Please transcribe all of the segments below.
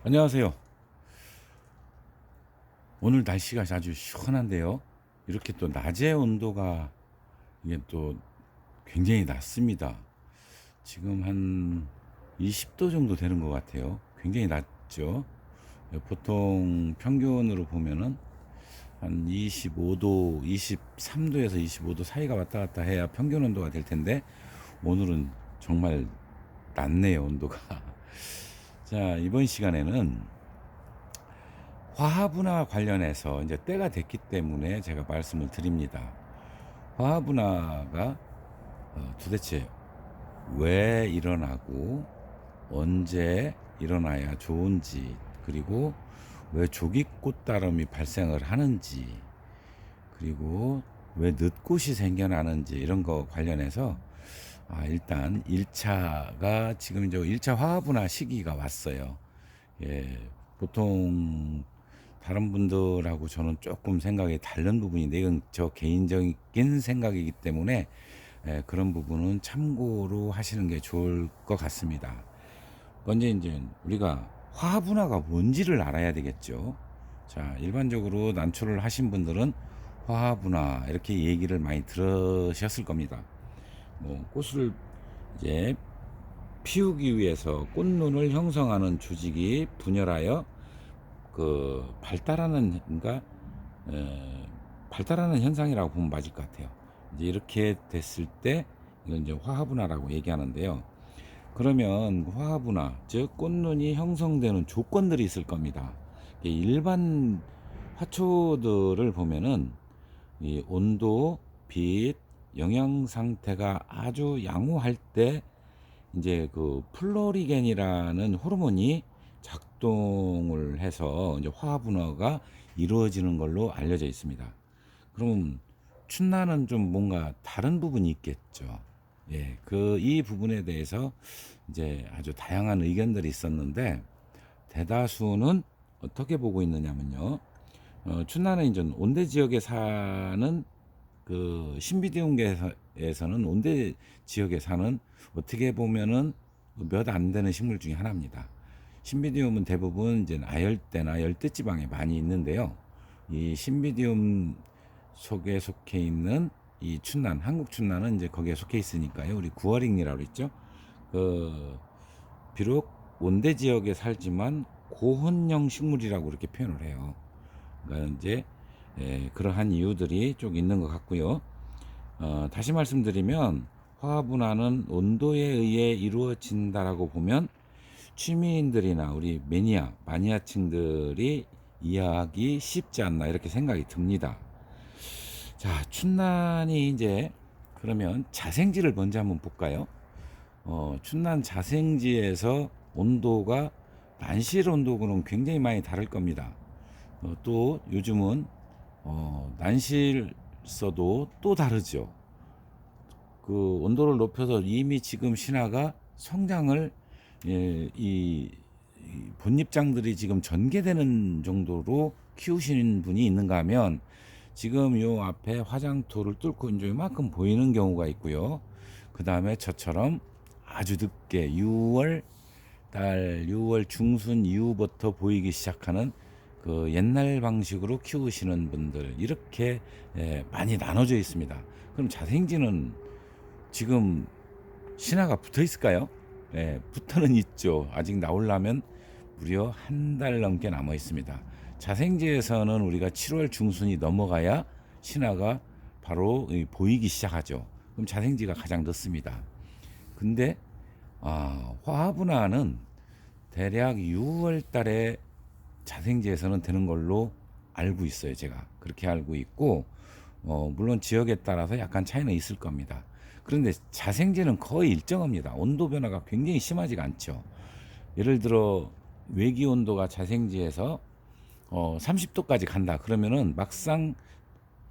안녕하세요. 오늘 날씨가 아주 시원한데요. 이렇게 또 낮의 온도가 이게 또 굉장히 낮습니다. 지금 한 20도 정도 되는 것 같아요. 굉장히 낮죠. 보통 평균으로 보면은 한 25도, 23도에서 25도 사이가 왔다 갔다 해야 평균 온도가 될 텐데 오늘은 정말 낮네요, 온도가. 자, 이번 시간에는 화합은화 관련해서 이제 때가 됐기 때문에 제가 말씀을 드립니다. 화합은화가 도대체 왜 일어나고 언제 일어나야 좋은지, 그리고 왜 조기꽃다름이 발생을 하는지, 그리고 왜 늦꽃이 생겨나는지, 이런 거 관련해서 일단 1차가 지금 이제 1차 화합은화 시기가 왔어요. 예, 보통 다른 분들하고 저는 조금 생각이 다른 부분인데, 이건 저 개인적인 생각이기 때문에 그런 부분은 참고로 하시는 게 좋을 것 같습니다. 먼저 이제 우리가 화분화가 뭔지를 알아야 되겠죠. 자, 일반적으로 난초를 하신 분들은 화분화 이렇게 얘기를 많이 들으셨을 겁니다. 뭐 꽃을 이제 피우기 위해서 꽃눈을 형성하는 조직이 분열하여 발달하는, 그러니까 발달하는 현상이라고 보면 맞을 것 같아요. 이제 이렇게 됐을 때 이건 이제 화합분화라고 얘기하는데요. 그러면 화합분화, 즉 꽃눈이 형성되는 조건들이 있을 겁니다. 일반 화초들을 보면은 이 온도, 빛, 영양 상태가 아주 양호할 때 이제 그 플로리겐이라는 호르몬이 작동을 해서 이제 화합분화가 이루어지는 걸로 알려져 있습니다. 그럼 춘나는 좀 뭔가 다른 부분이 있겠죠. 예, 이 부분에 대해서 이제 아주 다양한 의견들이 있었는데, 대다수는 어떻게 보고 있느냐면요. 춘나는 이제 온대 지역에 사는 신비디움계에서는 온대 지역에 사는, 어떻게 보면은 몇 안 되는 식물 중에 하나입니다. 신비디움은 대부분 이제 아열대나 열대 지방에 많이 있는데요. 이 신비디움 속에 속해 있는 이 춘난, 한국 춘난은 이제 거기에 속해 있으니까요. 우리 구어링이라고 그랬죠. 그 비록 온대 지역에 살지만 고혼형 식물이라고 이렇게 표현을 해요. 그러니까 이제 그러한 이유들이 좀 있는 것 같고요. 다시 말씀드리면 화분화는 온도에 의해 이루어진다라고 보면 취미인들이나 우리 마니아층들이 이해하기 쉽지 않나, 이렇게 생각이 듭니다. 자, 춘난이 이제 그러면 자생지를 먼저 한번 볼까요? 춘난 자생지에서 온도가 난실 온도고는 굉장히 많이 다를 겁니다. 또 요즘은 난실 써도 또 다르죠. 그 온도를 높여서 이미 지금 신화가 성장을, 이 본잎장들이 지금 전개되는 정도로 키우시는 분이 있는가 하면, 지금 요 앞에 화장토를 뚫고 이제 이만큼 보이는 경우가 있고요. 그 다음에 저처럼 아주 늦게 6월 중순 이후부터 보이기 시작하는 그 옛날 방식으로 키우시는 분들, 이렇게 많이 나눠져 있습니다. 그럼 자생지는 지금 신화가 붙어 있을까요? 붙어는 있죠. 아직 나오려면 무려 한 달 넘게 남아 있습니다. 자생지에서는 우리가 7월 중순이 넘어가야 신화가 바로 보이기 시작하죠. 그럼 자생지가 가장 늦습니다. 근데 화분화는 대략 6월 달에 자생지에서는 되는 걸로 알고 있어요. 제가 그렇게 알고 있고, 물론 지역에 따라서 약간 차이는 있을 겁니다. 그런데 자생지는 거의 일정합니다. 온도 변화가 굉장히 심하지가 않죠. 예를 들어 외기 온도가 자생지에서 30도까지 간다 그러면은, 막상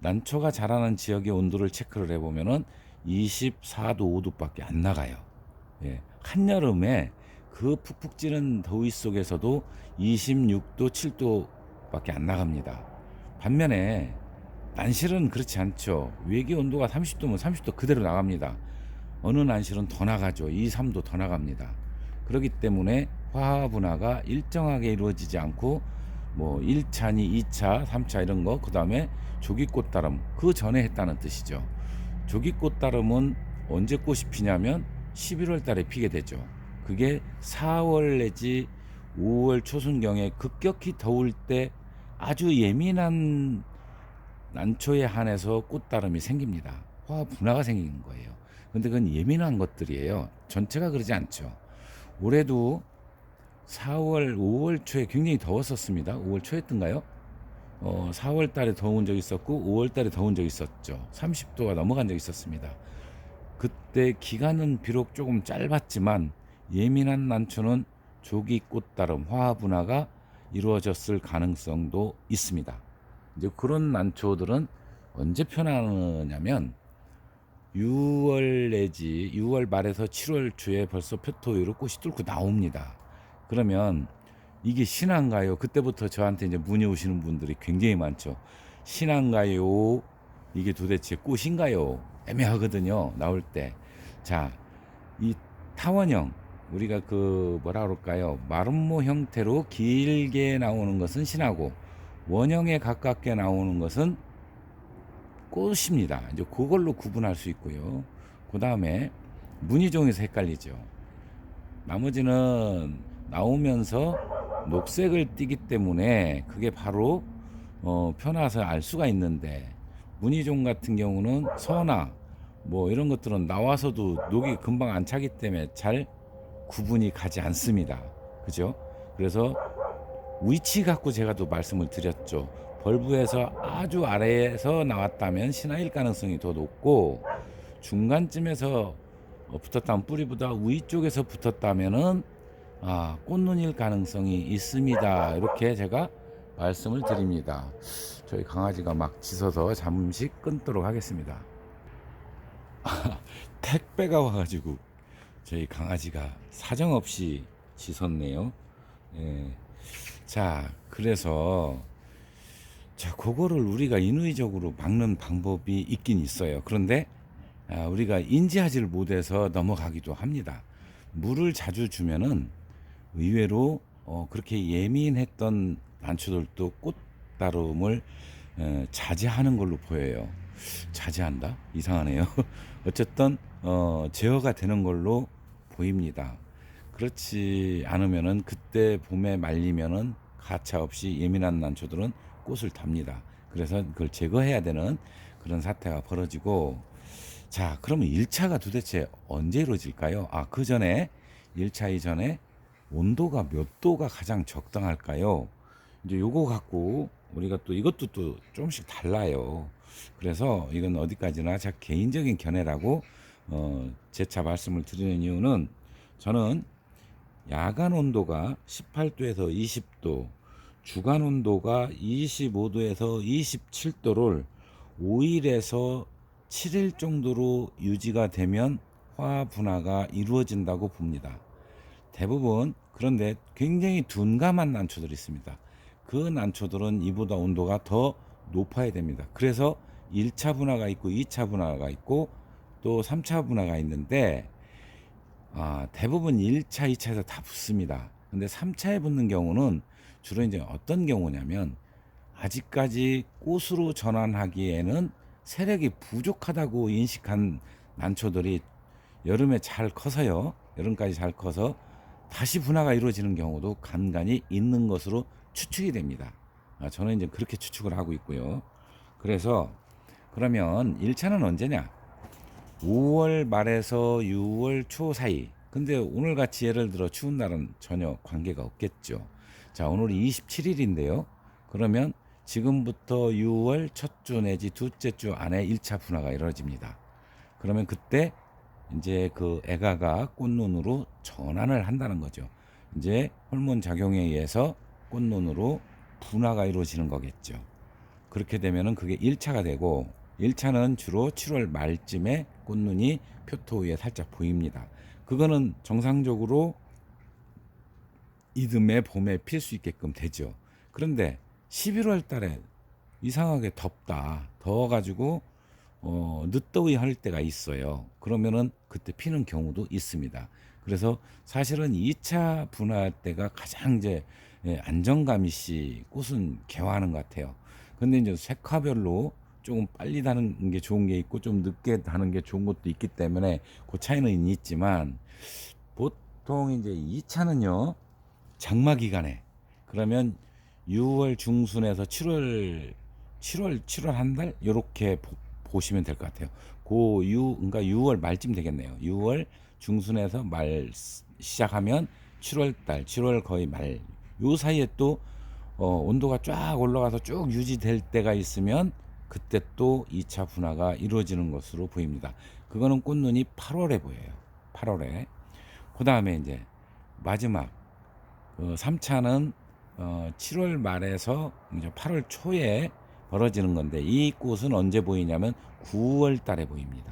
난초가 자라는 지역의 온도를 체크를 해보면은 24도, 5도밖에 안 나가요. 예, 한여름에 그 푹푹 찌는 더위 속에서도 26도, 7도밖에 안 나갑니다. 반면에 난실은 그렇지 않죠. 외기 온도가 30도면 30도 그대로 나갑니다. 어느 난실은 더 나가죠. 2, 3도 더 나갑니다. 그렇기 때문에 화학 분화가 일정하게 이루어지지 않고 뭐 1차니 2차, 3차 이런 거, 그 다음에 조기꽃다름 그 전에 했다는 뜻이죠. 조기꽃다름은 언제 꽃이 피냐면 11월 달에 피게 되죠. 그게 4월 내지 5월 초순경에 급격히 더울 때 아주 예민한 난초에 한해서 꽃다름이 생깁니다. 화학 분화가 생기는 거예요. 근데 그건 예민한 것들이에요. 전체가 그러지 않죠. 올해도 4월, 5월 초에 굉장히 더웠었습니다. 5월 초였던가요? 4월 달에 더운 적이 있었고 5월 달에 더운 적이 있었죠. 30도가 넘어간 적이 있었습니다. 그때 기간은 비록 조금 짧았지만 예민한 난초는 조기 꽃다름, 화학 분화가 이루어졌을 가능성도 있습니다. 이제 그런 난초들은 언제 편하냐면 6월 내지 6월 말에서 7월 초에 벌써 표토이로 꽃이 뚫고 나옵니다. 그러면 이게 신한가요? 그때부터 저한테 이제 문의 오시는 분들이 굉장히 많죠. 신한가요? 이게 도대체 꽃인가요? 애매하거든요. 나올 때. 자, 이 타원형, 우리가 그 뭐라 그럴까요? 마름모 형태로 길게 나오는 것은 신하고 원형에 가깝게 나오는 것은 꽃입니다. 이제 그걸로 구분할 수 있고요. 그 다음에 무늬종에서 헷갈리죠. 나머지는 나오면서 녹색을 띠기 때문에 그게 바로 편화서 알 수가 있는데, 무늬종 같은 경우는 서나 뭐 이런 것들은 나와서도 녹이 금방 안 차기 때문에 잘 구분이 가지 않습니다. 그죠? 그래서 위치 갖고 제가 또 말씀을 드렸죠. 벌브에서 아주 아래에서 나왔다면 신화일 가능성이 더 높고, 중간쯤에서 붙었다면 뿌리보다 위쪽에서 붙었다면은 꽃눈일 가능성이 있습니다. 이렇게 제가 말씀을 드립니다. 저희 강아지가 막 짖어서 잠시 끊도록 하겠습니다. 택배가 와가지고 저희 강아지가 사정없이 짖었네요. 예. 자, 그래서 그거를 우리가 인위적으로 막는 방법이 있긴 있어요. 그런데 우리가 인지하지를 못해서 넘어가기도 합니다. 물을 자주 주면은 의외로 그렇게 예민했던 난초들도 꽃다름을 자제하는 걸로 보여요. 자제한다? 이상하네요. 어쨌든 제어가 되는 걸로 보입니다. 그렇지 않으면은 그때 봄에 말리면은 가차없이 예민한 난초들은 꽃을 답니다. 그래서 그걸 제거해야 되는 그런 사태가 벌어지고, 자, 그러면 1차가 도대체 언제 이루어질까요? 그 전에 1차 이전에 온도가 몇 도가 가장 적당할까요? 이제 요거 갖고 우리가 또 이것도 또 조금씩 달라요. 그래서 이건 어디까지나 제 개인적인 견해라고 재차 말씀을 드리는 이유는, 저는 야간 온도가 18도에서 20도, 주간 온도가 25도에서 27도를 5일에서 7일 정도로 유지가 되면 화학 분화가 이루어진다고 봅니다. 대부분. 그런데 굉장히 둔감한 난초들이 있습니다. 그 난초들은 이보다 온도가 더 높아야 됩니다. 그래서 1차 분화가 있고 2차 분화가 있고 또 3차 분화가 있는데, 대부분 1차, 2차에서 다 붙습니다. 근데 3차에 붙는 경우는 주로 이제 어떤 경우냐면, 아직까지 꽃으로 전환하기에는 세력이 부족하다고 인식한 난초들이 여름에 잘 커서요. 여름까지 잘 커서 다시 분화가 이루어지는 경우도 간간이 있는 것으로 추측이 됩니다. 저는 이제 그렇게 추측을 하고 있고요. 그래서 그러면 1차는 언제냐? 5월 말에서 6월 초 사이. 근데 오늘 같이 예를 들어 추운 날은 전혀 관계가 없겠죠. 자, 오늘이 27일인데요. 그러면 지금부터 6월 첫 주 내지 둘째 주 안에 1차 분화가 이루어집니다. 그러면 그때 이제 그 애가가 꽃눈으로 전환을 한다는 거죠. 이제 호르몬 작용에 의해서 꽃눈으로 분화가 이루어지는 거겠죠. 그렇게 되면은 그게 1차가 되고, 1차는 주로 7월 말쯤에 꽃눈이 표토 위에 살짝 보입니다. 그거는 정상적으로 이듬해 봄에 필 수 있게끔 되죠. 그런데 11월 달에 이상하게 덥다, 더워가지고 늦더위 할 때가 있어요. 그러면은 그때 피는 경우도 있습니다. 그래서 사실은 2차 분화 때가 가장 이제 안정감 있이 꽃은 개화하는 것 같아요. 근데 이제 색화별로 조금 빨리 다는 게 좋은 게 있고 좀 늦게 다는 게 좋은 것도 있기 때문에 그 차이는 있지만, 보통 이제 2차는요 장마 기간에, 그러면 6월 중순에서 7월 한 달 요렇게 보시면 될 것 같아요. 그러니까 6월 말쯤 되겠네요. 6월 중순에서 말 시작하면 7월 달, 7월 거의 말, 요 사이에 또 온도가 쫙 올라가서 쭉 유지될 때가 있으면 그때 또 2차 분화가 이루어지는 것으로 보입니다. 그거는 꽃눈이 8월에 보여요. 8월에. 그 다음에 이제 마지막 3차는 7월 말에서 이제 8월 초에 벌어지는 건데, 이 꽃은 언제 보이냐면 9월 달에 보입니다.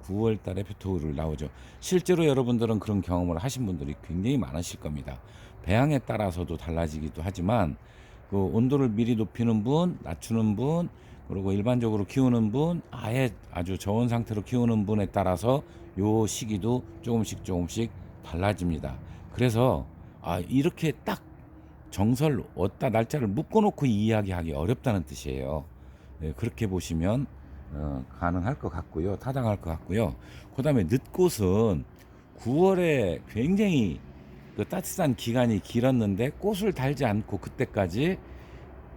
9월 달에 표토를 나오죠. 실제로 여러분들은 그런 경험을 하신 분들이 굉장히 많으실 겁니다. 배양에 따라서도 달라지기도 하지만 그 온도를 미리 높이는 분, 낮추는 분, 그리고 일반적으로 키우는 분, 아예 아주 저온 상태로 키우는 분에 따라서 요 시기도 조금씩 달라집니다. 그래서 이렇게 딱 정설 어디다 날짜를 묶어놓고 이야기하기 어렵다는 뜻이에요. 그렇게 보시면 가능할 것 같고요. 타당할 것 같고요. 그 다음에 늦꽃은 9월에 굉장히 그 따뜻한 기간이 길었는데 꽃을 달지 않고 그때까지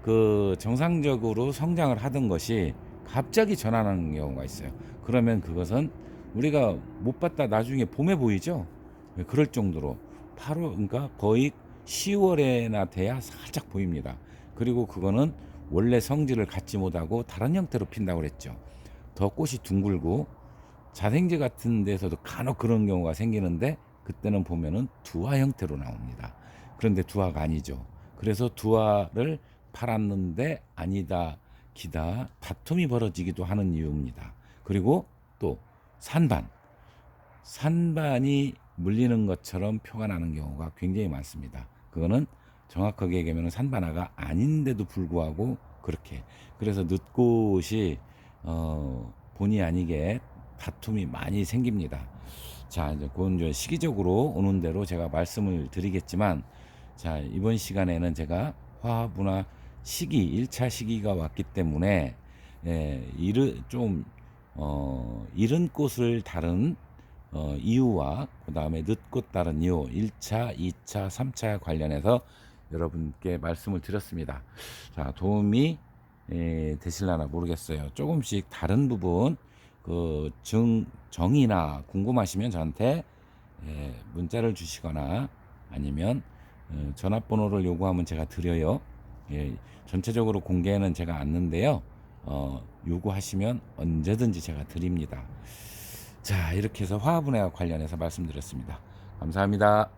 그 정상적으로 성장을 하던 것이 갑자기 전환하는 경우가 있어요. 그러면 그것은 우리가 못 봤다 나중에 봄에 보이죠. 그럴 정도로 8월, 그러니까 거의 10월에나 돼야 살짝 보입니다. 그리고 그거는 원래 성질을 갖지 못하고 다른 형태로 핀다고 그랬죠. 더 꽃이 둥글고 자생제 같은 데서도 간혹 그런 경우가 생기는데, 그때는 보면은 두화 형태로 나옵니다. 그런데 두화가 아니죠. 그래서 두화를 팔았는데 아니다 기다 다툼이 벌어지기도 하는 이유입니다. 그리고 또 산반이 물리는 것처럼 표가 나는 경우가 굉장히 많습니다. 그거는 정확하게 얘기하면 산반화가 아닌데도 불구하고 그렇게, 그래서 늦꽃이 본의 아니게 다툼이 많이 생깁니다. 자, 이제 그건 이제 시기적으로 오는 대로 제가 말씀을 드리겠지만, 자, 이번 시간에는 제가 화분화 시기 1차 시기가 왔기 때문에 이른 꽃을 다른 이유와 그 다음에 늦꽃 다른 이유 1차, 2차, 3차 관련해서 여러분께 말씀을 드렸습니다. 자, 도움이 되실라나 모르겠어요. 조금씩 다른 부분 그 정의나 궁금하시면 저한테 문자를 주시거나 아니면 전화번호를 요구하면 제가 드려요. 전체적으로 공개는 제가 않는데요. 요구하시면 언제든지 제가 드립니다. 자, 이렇게 해서 화분에 관련해서 말씀드렸습니다. 감사합니다.